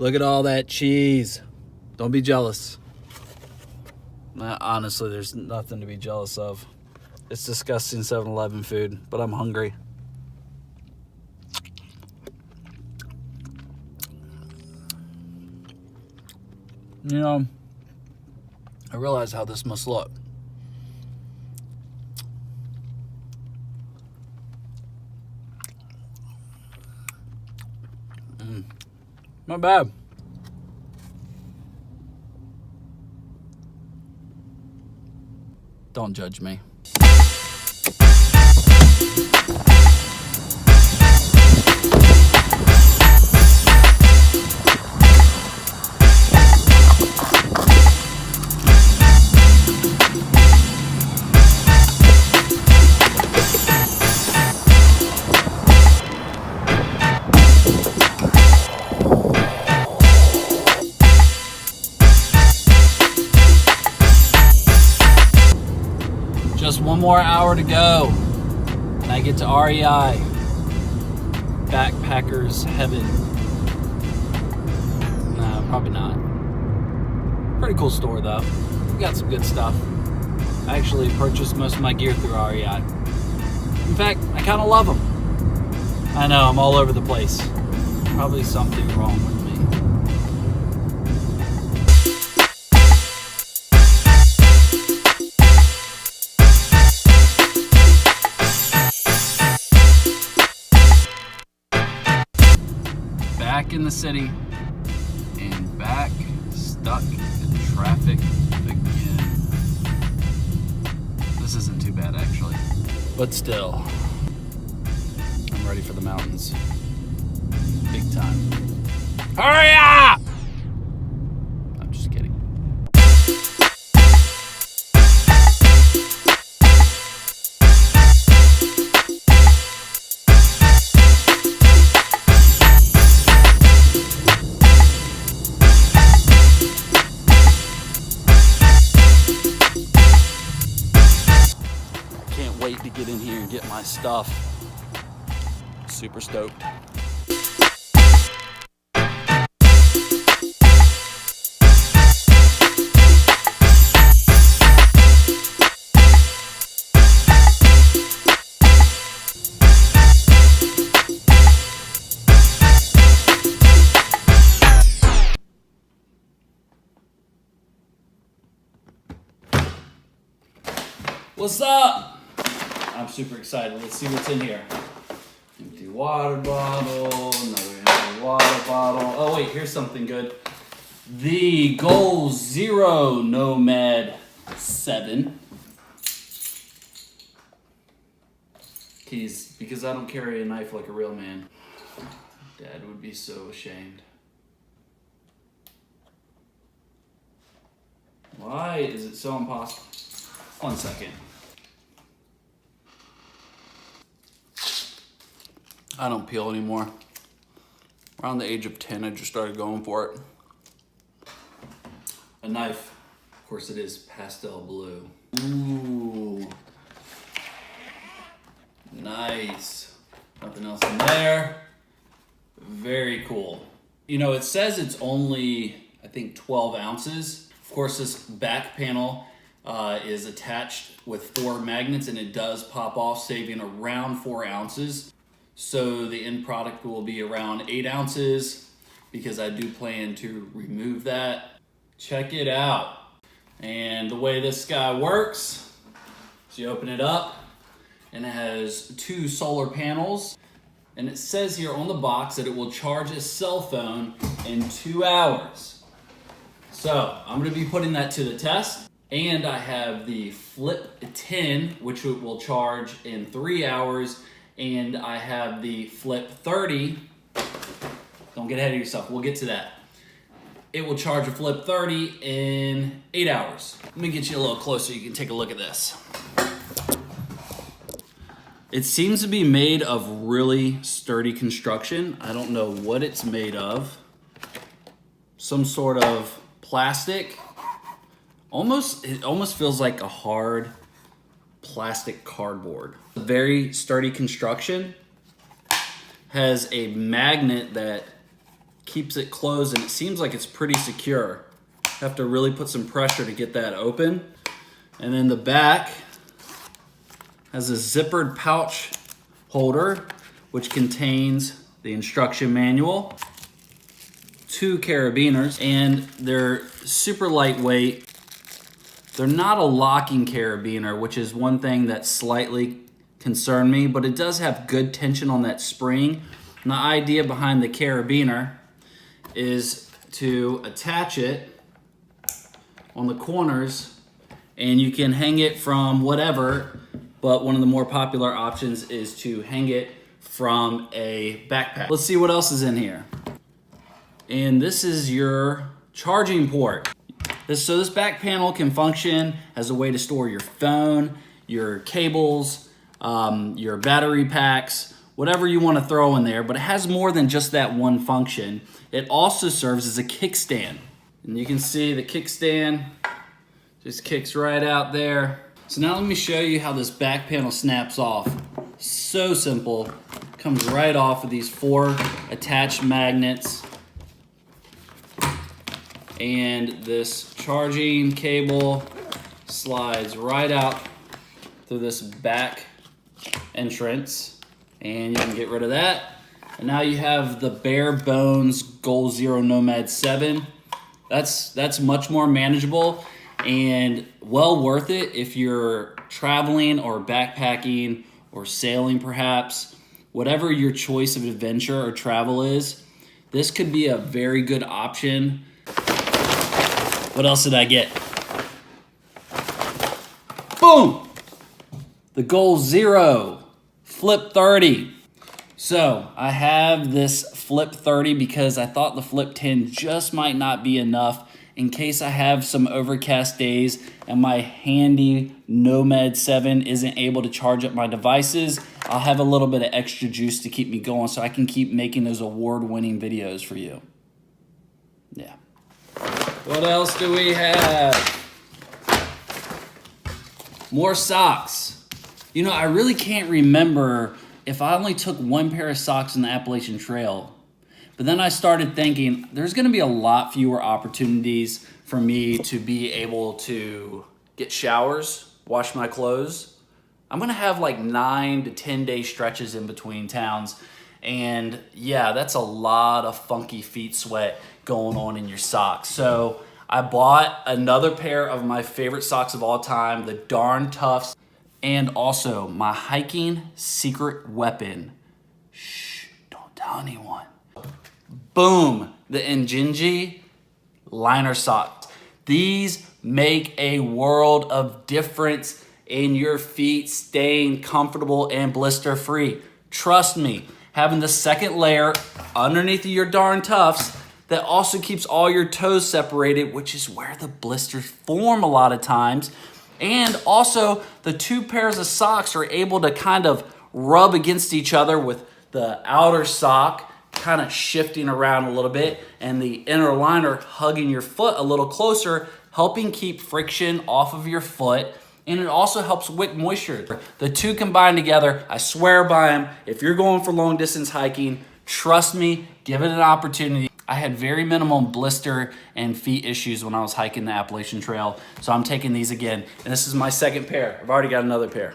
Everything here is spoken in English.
Look at all that cheese. Don't be jealous. Nah, honestly, there's nothing to be jealous of. It's disgusting 7-Eleven food, but I'm hungry. You know, I realize how this must look. Not bad. Don't judge me. Just one more hour to go, and I get to REI, backpackers heaven. No, probably not. Pretty cool store though. We got some good stuff. I actually purchased most of my gear through REI. In fact, I kind of love them. I know, I'm all over the place. Probably something wrong with me. Back in the city and back stuck in traffic again. This isn't too bad actually, but still, I'm ready for the mountains. Big time. Hurry up! I'm just kidding. Wait to get in here and get my stuff. Super stoked. What's up? I'm super excited. Let's see what's in here. Empty water bottle, another empty water bottle. Oh wait, here's something good. The Goal Zero Nomad 7. Keys, because I don't carry a knife like a real man. Dad would be so ashamed. Why is it so impossible? 1 second. I don't peel anymore. Around the age of 10, I just started going for it. A knife. Of course it is pastel blue. Ooh. Nice. Nothing else in there. Very cool. You know, it says it's only, I think, 12 ounces. Of course, this back panel is attached with 4 magnets, and it does pop off, saving around 4 ounces. So the end product will be around 8 ounces because I do plan to remove that. Check it out. And the way this guy works is you open it up and it has 2 solar panels. And it says here on the box that it will charge a cell phone in 2 hours. So I'm gonna be putting that to the test. And I have the Flip 10, which it will charge in 3 hours. And I have the Flip 30. Don't get ahead of yourself. We'll get to that. It will charge a Flip 30 in 8 hours. Let me get you a little closer. You can take a look at this. It seems to be made of really sturdy construction. I don't know what it's made of. Some sort of plastic. It almost feels like a hard plastic cardboard. Very sturdy construction. Has a magnet that keeps it closed, and it seems like it's pretty secure. Have to really put some pressure to get that open. And then the back has a zippered pouch holder, which contains the instruction manual, 2 carabiners, and they're super lightweight. They're not a locking carabiner, which is one thing that slightly concerned me, but it does have good tension on that spring. And the idea behind the carabiner is to attach it on the corners, and you can hang it from whatever, but one of the more popular options is to hang it from a backpack. Let's see what else is in here. And this is your charging port. So this back panel can function as a way to store your phone, your cables, your battery packs, whatever you want to throw in there, but it has more than just that one function. It also serves as a kickstand. And you can see the kickstand just kicks right out there. So now let me show you how this back panel snaps off. So simple. Comes right off of these 4 attached magnets. And this charging cable slides right out through this back entrance, and you can get rid of that. And now you have the bare bones Goal Zero Nomad 7. That's much more manageable and well worth it if you're traveling or backpacking or sailing perhaps. Whatever your choice of adventure or travel is, this could be a very good option. What else did I get? Boom! The Goal Zero Flip 30. So I have this Flip 30 because I thought the Flip 10 just might not be enough in case I have some overcast days and my handy Nomad 7 isn't able to charge up my devices. I'll have a little bit of extra juice to keep me going so I can keep making those award-winning videos for you. Yeah. What else do we have? More socks. You know, I really can't remember if I only took 1 pair of socks on the Appalachian Trail. But then I started thinking there's going to be a lot fewer opportunities for me to be able to get showers, wash my clothes. I'm going to have like 9 to 10 day stretches in between towns. And yeah, that's a lot of funky feet sweat going on in your socks. So I bought another pair of my favorite socks of all time, the Darn Toughs, and also my hiking secret weapon. Shh, don't tell anyone. Boom, the Injinji liner socks. These make a world of difference in your feet staying comfortable and blister free. Trust me, having the second layer underneath of your Darn Toughs that also keeps all your toes separated, which is where the blisters form a lot of times. And also the 2 pairs of socks are able to kind of rub against each other with the outer sock kind of shifting around a little bit and the inner liner hugging your foot a little closer, helping keep friction off of your foot. And it also helps wick moisture. The 2 combined together, I swear by them. If you're going for long distance hiking, trust me, give it an opportunity. I had very minimum blister and feet issues when I was hiking the Appalachian Trail, so I'm taking these again. And this is my second pair. I've already got another pair.